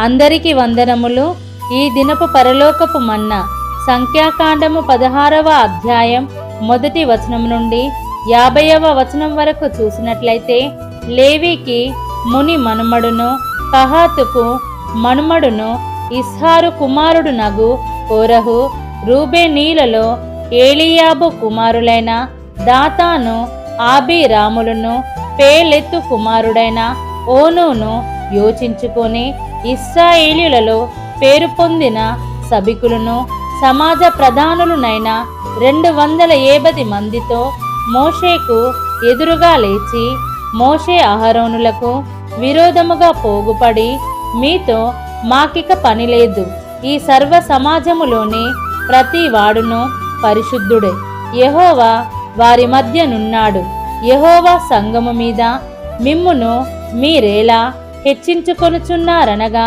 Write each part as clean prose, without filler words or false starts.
అందరికీ వందనములు. ఈ దినపు పరలోకపు మన్నా సంఖ్యాకాండము 16వ అధ్యాయం 1వ వచనం నుండి 50వ వచనం వరకు చూసినట్లయితే, లేవీకి ముని మనుమడును కహాతుకు మనుమడును ఇస్హారు కుమారుడు నగు కోరహు, రూబేనీలలో ఏలీయాబు కుమారులైన దాతాను ఆబీరాములను పేలెత్తు కుమారుడైన ఓనును యోచించుకొని ఇశ్రాయేలీయులలో పేరు పొందిన సభికులను సమాజ ప్రధానులనైన 250 మందితో మోషేకు ఎదురుగా లేచి, మోషే అహరోనులకు విరోధముగా పోగుపడి, మీతో మాకిక పనిలేదు, ఈ సర్వ సమాజములోని ప్రతి వాడును పరిశుద్ధుడే, యెహోవా వారి మధ్య నున్నాడు, యెహోవా సంగము మీద మిమ్మును మీరేలా హెచ్చించుకొనుచున్నారనగా,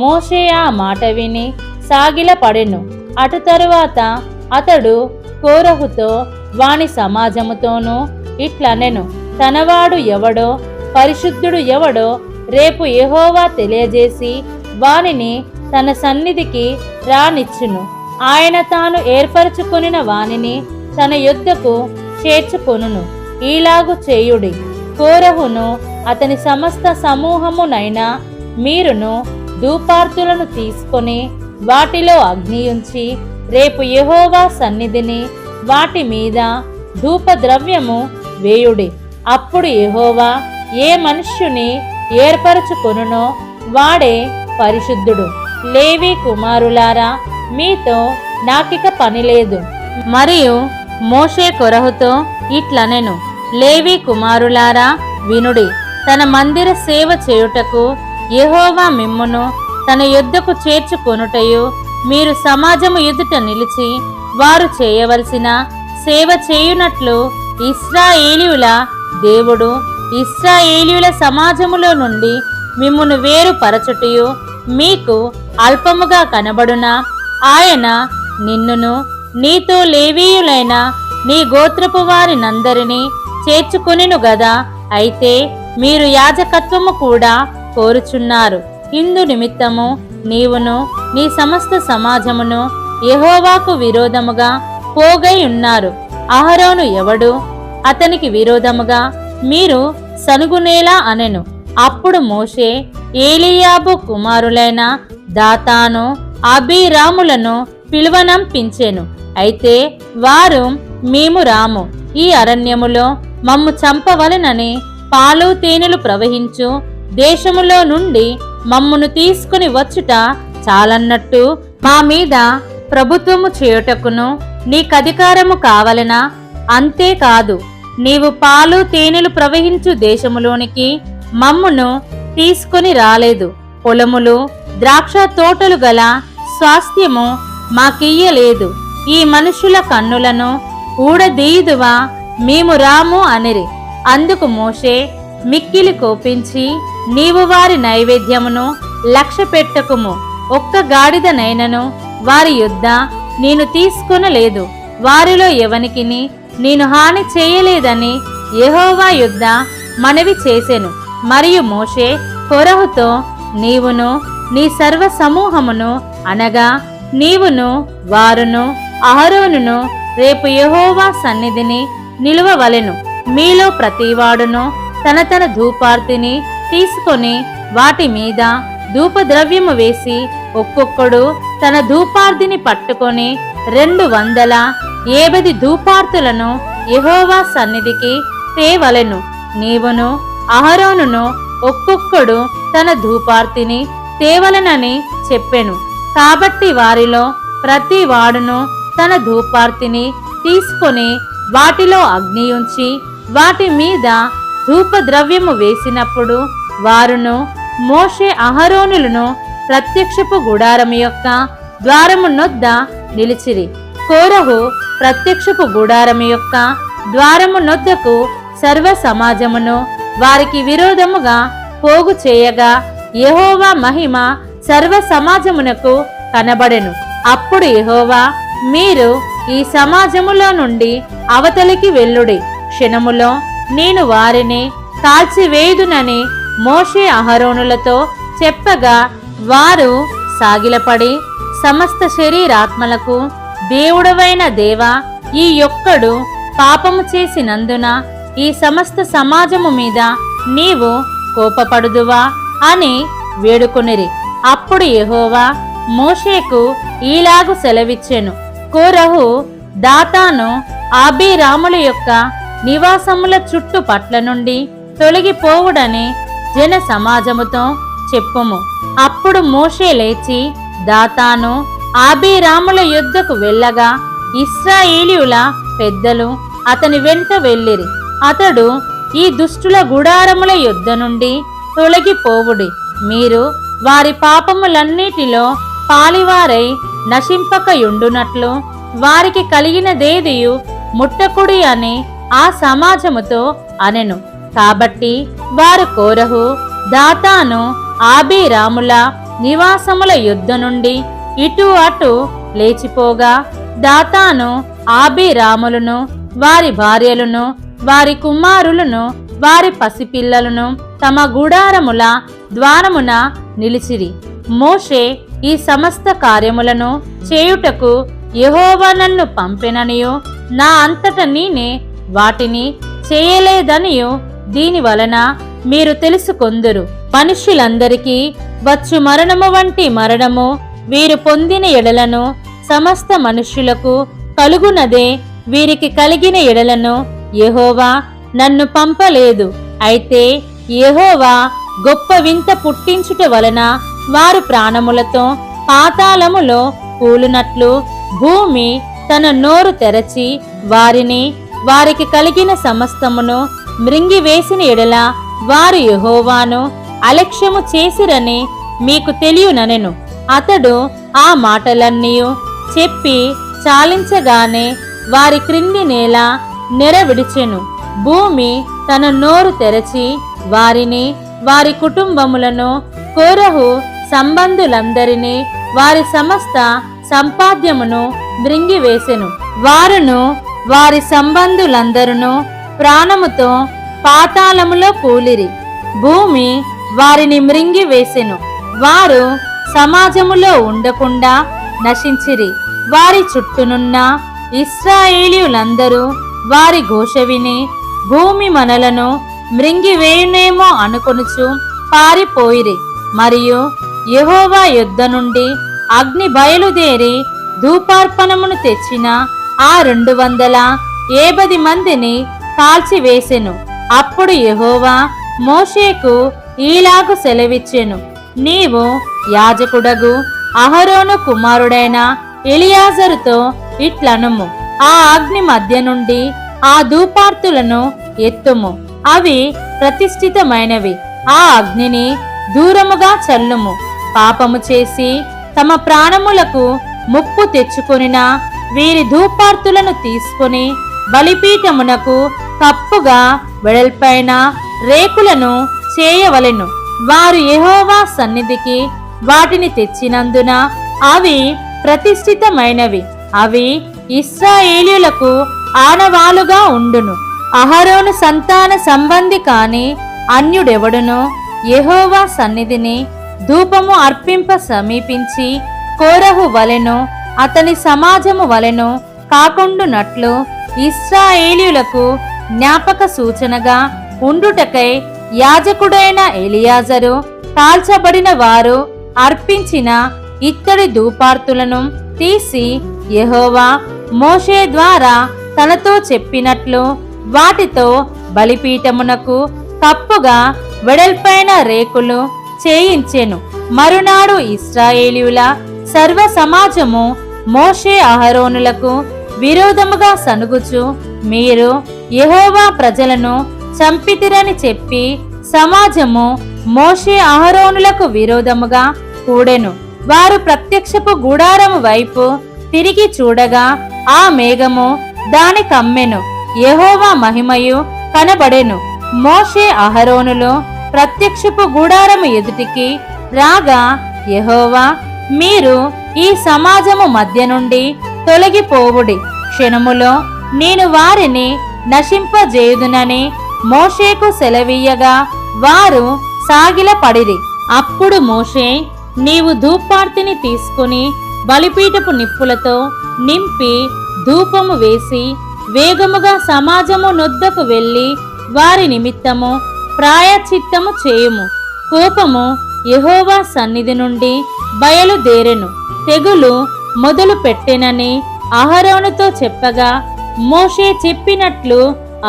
మోషే ఆ మాట విని సాగిలపడెను. అటు తరువాత అతడు కోరహుతో వాని సమాజముతోనూ ఇట్లనెను, తనవాడు ఎవడో పరిశుద్ధుడు ఎవడో రేపు యెహోవా తెలియజేసి వానిని తన సన్నిధికి రానిచ్చును. ఆయన తాను ఏర్పరచుకొనిన వానిని తన యొద్దకు చేర్చుకొనును. ఈలాగు చేయుడి. కోరహును అతని సమస్త సమూహమునైనా మీరును ధూపార్తులను తీసుకొని వాటిలో అగ్ని ఉంచి రేపు యెహోవా సన్నిధిని వాటి మీద ధూపద్రవ్యము వేయుడి. అప్పుడు యెహోవా ఏ మనుష్యుని ఏర్పరచుకొనునో వాడే పరిశుద్ధుడు. లేవి కుమారులారా, మీతో నాకిక పనిలేదు. మరియు మోషే కొరహుతో ఇట్లనెను, లేవి కుమారులారా వినుడి. తన మందిర సేవ చేయుటకు యెహోవా మిమ్మును తన యొద్దకు చేర్చుకొనుటయు, మీరు సమాజము ఎదుట నిలిచి వారు చేయవలసిన సేవ చేయునట్లు ఇశ్రాయేలీయుల దేవుడు ఇశ్రాయేలీయుల సమాజములో నుండి మిమ్మును వేరుపరచుటయు మీకు అల్పముగా కనబడునా, ఆయన నిన్నును నీతో లేవీయులైన నీ గోత్రపు వారినందరినీ చేర్చుకొనెను గదా. అయితే మీరు యాజకత్వము కూడా కోరుచున్నారు. ఇందు నిమిత్తము నీవును నీ సమస్త సమాజమును యెహోవాకు విరోధముగా పోగై ఉన్నారు. అహరోను ఎవడు? అతనికి విరోధముగా మీరు సనుగునేలా అనెను. అప్పుడు మోషే ఏలీయాబు కుమారులైన దాతాను అబీరాములను పిలువనంపించెను. అయితే వారు, మేము రాము, ఈ అరణ్యములో మమ్ము చంపవలెనని పాలు తేనెలు ప్రవహించు దేశములో నుండి మమ్మును తీసుకుని వచ్చుట చాలన్నట్టు మా మీద ప్రభుత్వము చేయుటకును నీకధికారము కావలెనా? అంతేకాదు, నీవు పాలు తేనెలు ప్రవహించు దేశములోనికి మమ్మును తీసుకొని రాలేదు. పొలములు ద్రాక్ష తోటలు గల స్వాస్థ్యము మాకియ్యలేదు. ఈ మనుషుల కన్నులను ఊడదీయుదువా, మేము రాము అనిరి. అందుకు మోషే మిక్కిలి కోపించి, నీవు వారి నైవేద్యమును లక్ష్య పెట్టకుము, ఒక్క గాడిదనైనను వారి యొద్ద నేను తీసుకొనలేదు, వారిలో ఎవనికిని నేను హాని చేయలేదని యెహోవా యొద్ద మనవి చేసెను. మరియు మోషే కొరహుతో, నీవును నీ సర్వ సమూహమును అనగా నీవును వారును అహరోనును రేపు యెహోవా సన్నిధిని నిలువవలెను. మీలో ప్రతివాడును తన తన ధూపార్తిని తీసుకొని వాటి మీద ధూపద్రవ్యము వేసి ఒక్కొక్కడు తన ధూపార్తిని పట్టుకొని 250 ధూపార్తులను యెహోవా సన్నిధికి తేవలెను. నీవును అహరోనును ఒక్కొక్కడు తన ధూపార్తిని తేవలెనని చెప్పెను. కాబట్టి వారిలో ప్రతి వాడును తన ధూపార్తిని తీసుకొని వాటిలో అగ్ని ఉంచి వాటి మీద ధూపద్రవ్యము వేసినప్పుడు వారును మోషే అహరోనులను ప్రత్యక్షపు గుడారము యొక్క ద్వారము నొద్ద నిలిచిరి. కోరహు ప్రత్యక్షపు గుడారము యొక్క ద్వారము నొద్దకు సర్వ సమాజమును వారికి విరోధముగా పోగు చేయగా యెహోవా మహిమ సర్వ సమాజమునకు కనబడెను. అప్పుడు యెహోవా, మీరు ఈ సమాజములో నుండి అవతలికి వెళ్ళుడి, క్షణములో నేను వారిని కాల్చివేయుదునని మోషే అహరోనులతో చెప్పగా వారు సాగిలపడి, సమస్త శరీరాత్మలకు దేవుడవైన దేవా, ఈ యొక్కడు పాపము చేసినందున ఈ సమస్త సమాజము మీద నీవు కోపపడుదువా అని వేడుకొనిరి. అప్పుడు యెహోవా మోషేకు ఈలాగు సెలవిచ్చెను. కోరహు, దాతాను, అబీరాముల యొక్క నివాసముల చుట్టుపట్ల నుండి తొలగిపోవుడని జన సమాజముతో చెప్పుము. అప్పుడు మోషే లేచి దాతాను, అబీరాముల యొద్దకు వెళ్ళగా ఇశ్రాయేలీయుల పెద్దలు అతని వెంట వెళ్ళిరి. అతడు, ఈ దుష్టుల గుడారముల యొద్ద నుండి తొలగిపోవుడి, మీరు వారి పాపములన్నిటిలో పాలివారై నశింపకయుండునట్లు వారికి కలిగినదేదియు ముట్టకుడి అని ఆ సమాజముతో అనెను. కాబట్టి వారు కోరహు, దాతాను, అబీరాముల నివాసముల యొద్ద నుండి ఇటు అటు లేచిపోగా, దాతాను అబీరాములను, వారి భార్యలను, వారి కుమారులను, వారి పసిపిల్లలను తమ గుడారముల ద్వారమున నిలిచిరి. మోషే ఈ సమస్త కార్యములను చేయుటకు యెహోవా నన్ను పంపెననియో, నా అంతట నేనే వాటిని చేయలేదనియో దీని వలన మీరు తెలుసుకొందురు. మనుష్యులందరికీ వచ్చు మరణము వంటి మరణము వీరు పొందిన ఎడలను సమస్త మనుష్యులకు కలుగునదే వీరికి కలిగిన ఎడలను యెహోవా నన్ను పంపలేదు. అయితే యెహోవా గొప్ప వింత పుట్టించుట వలన వారు ప్రాణములతో పాతాళములో కూలునట్లు భూమి తన నోరు తెరచి వారిని, వారికి కలిగిన సమస్తమును మృంగివేసిన ఎడల వారు యెహోవాను అలక్ష్యము చేసిరని మీకు తెలియననెను. అతడు ఆ మాటలన్నీ చెప్పి చాలించగానే వారి క్రింది నేల నెర విడిచెను. భూమి తన నోరు తెరచి వారిని, వారి కుటుంబములను, కోరహు సంబంధులందరినీ, వారి సమస్త సంపాద్యమును మృంగివేసెను. వారును వారి సంబంధులందరును ప్రాణముతో పాతాళములో కూలిరి. భూమి వారిని మృంగివేసెను. వారు సమాజములో ఉండకుండా నశించిరి. వారి చుట్టూనున్న ఇశ్రాయేలీయులందరూ వారి ఘోష విని భూమి మనలను మృంగివేయునేమో అనుకొనుచు పారిపోయిరి. మరియు యెహోవా యొద్ద నుండి అగ్ని బయలుదేరి ధూపార్పణమును తెచ్చిన ఆ 270 మందిని కాల్చివేసెను. అప్పుడు యెహోవా మోషేకు ఈలాగు సెలవిచ్చెను. నీవు యాజకుడగు అహరోను కుమారుడైన ఎలియాజరుతో ఇట్లనుము, ఆ అగ్ని మధ్య నుండి ఆ ధూపార్తులను ఎత్తుము, అవి ప్రతిష్ఠితమైనవి. ఆ అగ్నిని దూరముగా చల్లుము. పాపము చేసి తమ ప్రాణములకు ముప్పు తెచ్చుకొనిన వీరి ధూపార్తులను తీసుకొని బలిపీఠమునకు కప్పుగా వెడల్పైన రేకులను చేయవలెను. వారు యెహోవా సన్నిధికి వాటిని తెచ్చినందున అవి ప్రతిష్ఠితమైనవి. అవి ఇశ్రాయేలీయులకు ఆనవాలుగా ఉండును. అహరోను సంతాన సంబంధి కాని అన్యుడెవడును యెహోవా సన్నిధిని ధూపము అర్పింప సమీపించి కోరహు వలెను అతని సమాజము వలెను కాకుండునట్లు ఇశ్రాయేలీయులకు జ్ఞాపక సూచనగా ఉండుటకై యాజకుడైన ఎలియాజరు కాల్చబడిన వారు అర్పించిన ఇత్తడి ధూపార్తులను తీసి యెహోవా మోషే ద్వారా తనతో చెప్పినట్లు వాటితో బలిపీఠమునకు కప్పుగా వెడల్పైన రేకులు చేయించెను. మరునాడు ఇశ్రాయేలీయుల సర్వ సమాజము మోషే అహరోనులకు విరోధముగా సనుగుచు, మీరు యెహోవా ప్రజలను చంపితిరని చెప్పి సమాజము మోషే అహరోనులకు విరోధముగా కూడెను. వారు ప్రత్యక్షపు గుడారము వైపు తిరిగి చూడగా ఆ మేఘము దాని కమ్మెను. యెహోవా మహిమయు కనబడెను. మోషే అహరోనులు ప్రత్యక్షపు గుడారము ఎదుటికి రాగా యెహోవా, మీరు ఈ సమాజము మధ్య నుండి తొలగిపోవుడి, క్షణములో నేను వారిని నశింపజేయుదునని మోషేకు సెలవీయగా వారు సాగిలపడిరి. అప్పుడు మోషే నీవు ధూపార్తిని తీసుకుని బలిపీఠపు నిప్పులతో నింపి ధూపము వేసి వేగముగా సమాజము నొద్దకు వెళ్ళి వారి నిమిత్తము ప్రాయశ్చిత్తము చేయుము. కోపము యెహోవా సన్నిధి నుండి బయలుదేరెను, తెగులు మొదలు పెట్టెనని అహరోనుతో చెప్పగా, మోషే చెప్పినట్లు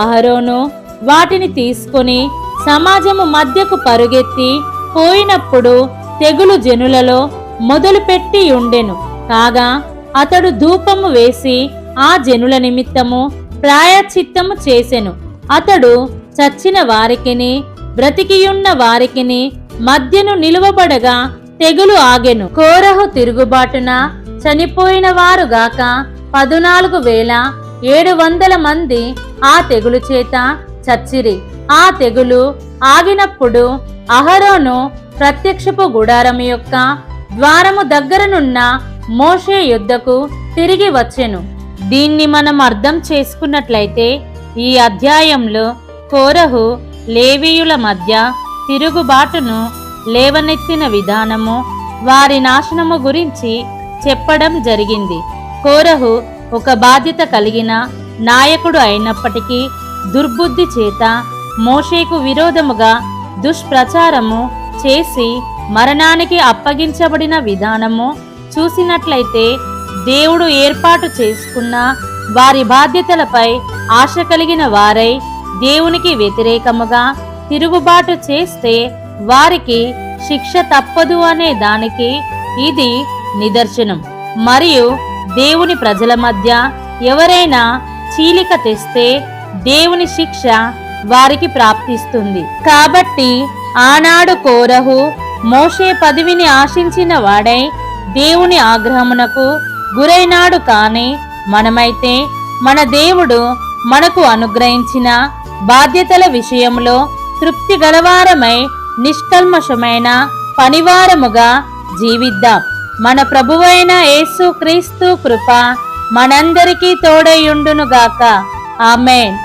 అహరోను వాటిని తీసుకుని సమాజము మధ్యకు పరుగెత్తి పోయినప్పుడు తెగులు జనులలో మొదలుపెట్టి ఉండెను. కాగా అతడు ధూపము వేసి ఆ జనుల నిమిత్తము ప్రాయశ్చిత్తము చేసెను. అతడు చచ్చిన వారికిని బ్రతికియున్న వారికిని మధ్యను నిలువబడగా తెగులు ఆగెను. కోరహు తిరుగుబాటున చనిపోయిన వారుగాక 14,700 మంది ఆ తెగులు చేత చచ్చిరి. ఆ తెగులు ఆగినప్పుడు అహరోను ప్రత్యక్షపు గుడారము యొక్క ద్వారము దగ్గరనున్న మోషే యుద్ధకు తిరిగి వచ్చెను. దీన్ని మనం అర్థం చేసుకున్నట్లయితే ఈ అధ్యాయంలో కోరహు లేవీయుల మధ్య తిరుగుబాటును లేవనెత్తిన విధానము, వారి నాశనము గురించి చెప్పడం జరిగింది. కోరహు ఒక బాధ్యత కలిగిన నాయకుడు అయినప్పటికీ దుర్బుద్ధి చేత మోషేకు విరోధముగా దుష్ప్రచారము చేసి మరణానికి అప్పగించబడిన విధానము చూసినట్లయితే దేవుడు ఏర్పాటు చేసుకున్న వారి బాధ్యతలపై ఆశ కలిగిన వారై దేవునికి వ్యతిరేకముగా తిరుగుబాటు చేస్తే వారికి శిక్ష తప్పదు అనే దానికి ఇది నిదర్శనం. మరియు దేవుని ప్రజల మధ్య ఎవరైనా చీలిక తెస్తే దేవుని శిక్ష వారికి ప్రాప్తిస్తుంది. కాబట్టి ఆనాడు కోరహు మోషే పదవిని ఆశించిన వాడై దేవుని ఆగ్రహమునకు గురైనాడు. కాని మనమైతే మన దేవుడు మనకు అనుగ్రహించిన బాధ్యతల విషయంలో తృప్తి గలవారమై నిష్కల్మషమైన పనివారముగా జీవిద్దాం. మన ప్రభువైన యేసు క్రీస్తు కృప మనందరికీ తోడైయుండునుగాక. ఆమేన్.